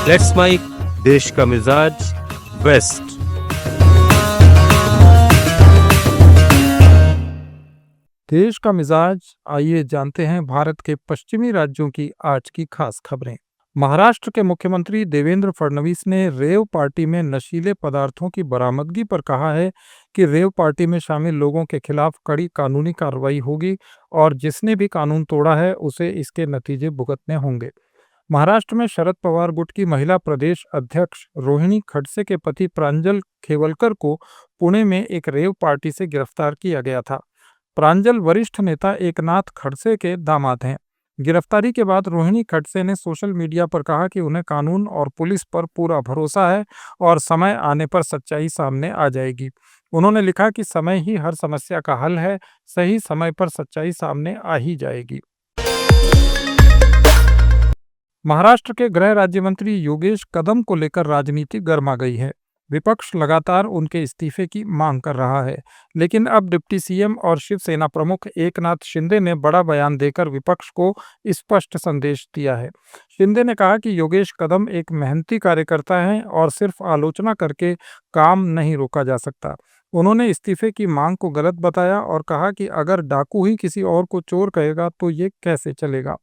Let's mic, देश का मिजाज, वेस्ट। देश का मिजाज, आइए जानते हैं भारत के पश्चिमी राज्यों की आज की खास खबरें। महाराष्ट्र के मुख्यमंत्री देवेंद्र फडणवीस ने रेव पार्टी में नशीले पदार्थों की बरामदगी पर कहा है कि रेव पार्टी में शामिल लोगों के खिलाफ कड़ी कानूनी कार्रवाई होगी और जिसने भी कानून तोड़ा है उसे इसके नतीजे भुगतने होंगे। महाराष्ट्र में शरद पवार गुट की महिला प्रदेश अध्यक्ष रोहिणी खडसे के पति प्रांजल खेवलकर को पुणे में एक रेव पार्टी से गिरफ्तार किया गया था। प्रांजल वरिष्ठ नेता एकनाथ खडसे के दामाद हैं। गिरफ्तारी के बाद रोहिणी खडसे ने सोशल मीडिया पर कहा कि उन्हें कानून और पुलिस पर पूरा भरोसा है और समय आने पर सच्चाई सामने आ जाएगी। उन्होंने लिखा कि समय ही हर समस्या का हल है, सही समय पर सच्चाई सामने आ ही जाएगी। महाराष्ट्र के गृह राज्य मंत्री योगेश कदम को लेकर राजनीति गर्मा गई है। विपक्ष लगातार उनके इस्तीफे की मांग कर रहा है, लेकिन अब डिप्टी सीएम और शिवसेना प्रमुख एकनाथ शिंदे ने बड़ा बयान देकर विपक्ष को स्पष्ट संदेश दिया है। शिंदे ने कहा कि योगेश कदम एक मेहनती कार्यकर्ता हैं और सिर्फ आलोचना करके काम नहीं रोका जा सकता। उन्होंने इस्तीफे की मांग को गलत बताया और कहा कि अगर डाकू ही किसी और को चोर कहेगा तो ये कैसे चलेगा।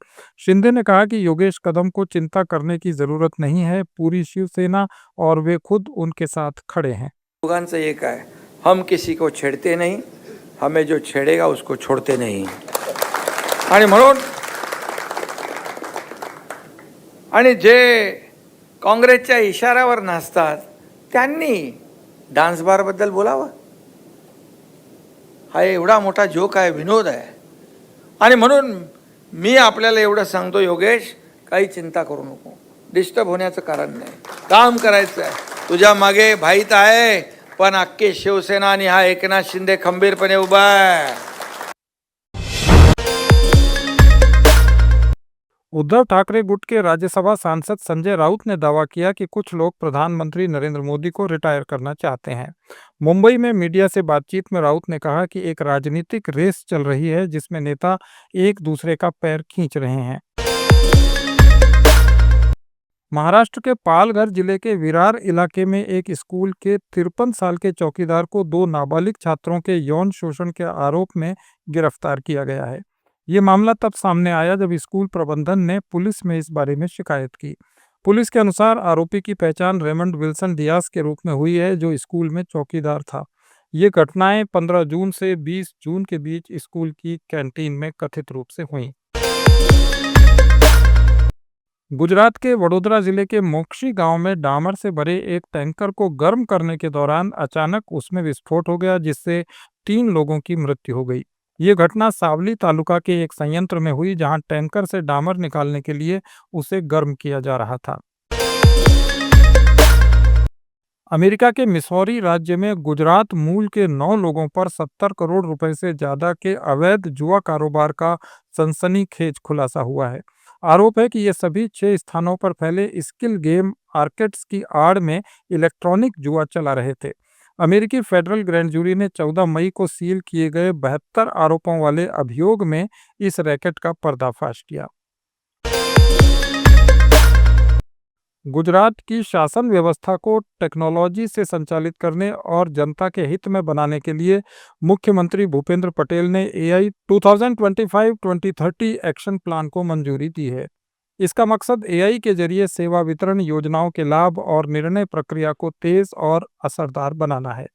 शिंदे ने कहा कि योगेश कदम को चिंता करने की जरूरत नहीं है, पूरी शिवसेना और वे खुद उनके साथ खड़े हैं। लोकांचं एक आहे, हम किसी को छेड़ते नहीं, हमें जो छेड़ेगा उसको छोड़ते नहीं। आणि म्हणून आणि जे काँग्रेसच्या इशाऱ्यावर नाचतात त्यांनी डान्स बार बद्दल बोलावं। हा एवढा मोठा जोक आहे, विनोद आहे। आणि म्हणून मी आपल्याला एवढं सांगतो, योगेश काही चिंता करू नको, डिस्टर्ब होण्याचं कारण नाही, काम करायचं आहे। तुझ्या मागे भाईत आहे, पण अख्खी शिवसेना आणि हा एकनाथ शिंदे खंबीरपणे उभा आहे। उद्धव ठाकरे गुट के राज्यसभा सांसद संजय राउत ने दावा किया कि कुछ लोग प्रधानमंत्री नरेंद्र मोदी को रिटायर करना चाहते हैं। मुंबई में मीडिया से बातचीत में राउत ने कहा कि एक राजनीतिक रेस चल रही है जिसमें नेता एक दूसरे का पैर खींच रहे हैं। महाराष्ट्र के पालघर जिले के विरार इलाके में एक स्कूल के 53 साल के चौकीदार को 2 नाबालिग छात्रों के यौन शोषण के आरोप में गिरफ्तार किया गया है। ये मामला तब सामने आया जब स्कूल प्रबंधन ने पुलिस में इस बारे में शिकायत की। पुलिस के अनुसार आरोपी की पहचान रेमंड विल्सन डियास के रूप में हुई है, जो स्कूल में चौकीदार था। ये घटनाएं 15 जून से 20 जून के बीच स्कूल की कैंटीन में कथित रूप से हुई। गुजरात के वडोदरा जिले के मोक्षी गांव में डामर से भरे एक टैंकर को गर्म करने के दौरान अचानक उसमें विस्फोट हो गया, जिससे 3 लोगों की मृत्यु हो गई। ये घटना सावली तालुका के एक संयंत्र में हुई, जहां टैंकर से डामर निकालने के लिए उसे गर्म किया जा रहा था। अमेरिका के मिसौरी राज्य में गुजरात मूल के 9 लोगों पर 70 करोड़ रुपए से ज्यादा के अवैध जुआ कारोबार का सनसनीखेज खुलासा हुआ है। आरोप है कि ये सभी 6 स्थानों पर फैले स्किल गेम आर्केड्स की आड़ में इलेक्ट्रॉनिक जुआ चला रहे थे। अमेरिकी फेडरल ग्रैंड जूरी ने 14 मई को सील किए गए 72 आरोपों वाले अभियोग में इस रैकेट का पर्दाफाश किया। गुजरात की शासन व्यवस्था को टेक्नोलॉजी से संचालित करने और जनता के हित में बनाने के लिए मुख्यमंत्री भूपेंद्र पटेल ने AI 2025-2030 एक्शन प्लान को मंजूरी दी है। इसका मकसद AI के जरिए सेवा वितरण योजनाओं के लाभ और निर्णय प्रक्रिया को तेज और असरदार बनाना है।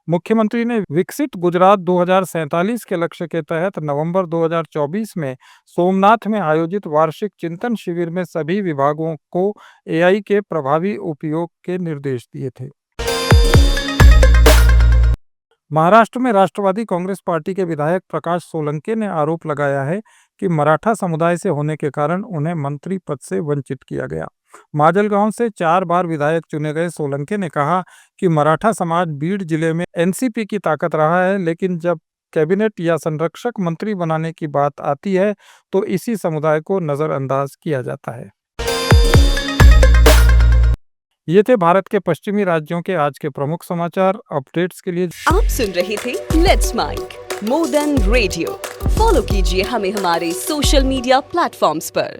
मुख्यमंत्री ने विकसित गुजरात 2047 के लक्ष्य के तहत नवंबर 2024 में सोमनाथ में आयोजित वार्षिक चिंतन शिविर में सभी विभागों को AI के प्रभावी उपयोग के निर्देश दिए थे। महाराष्ट्र में राष्ट्रवादी कांग्रेस पार्टी के विधायक प्रकाश सोलंके ने आरोप लगाया है कि मराठा समुदाय से होने के कारण उन्हें मंत्री पद से वंचित किया गया। माजलगांव से 4 बार विधायक चुने गए सोलंके ने कहा कि मराठा समाज बीड जिले में एनसीपी की ताकत रहा है, लेकिन जब कैबिनेट या संरक्षक मंत्री बनाने की बात आती है तो इसी समुदाय को नजरअंदाज किया जाता है। ये थे भारत के पश्चिमी राज्यों के आज के प्रमुख समाचार। अपडेट्स के लिए आप सुन रहे थे let's mic more than radio. Follow कीजिए हमें हमारे सोशल मीडिया प्लेटफॉर्म्स पर।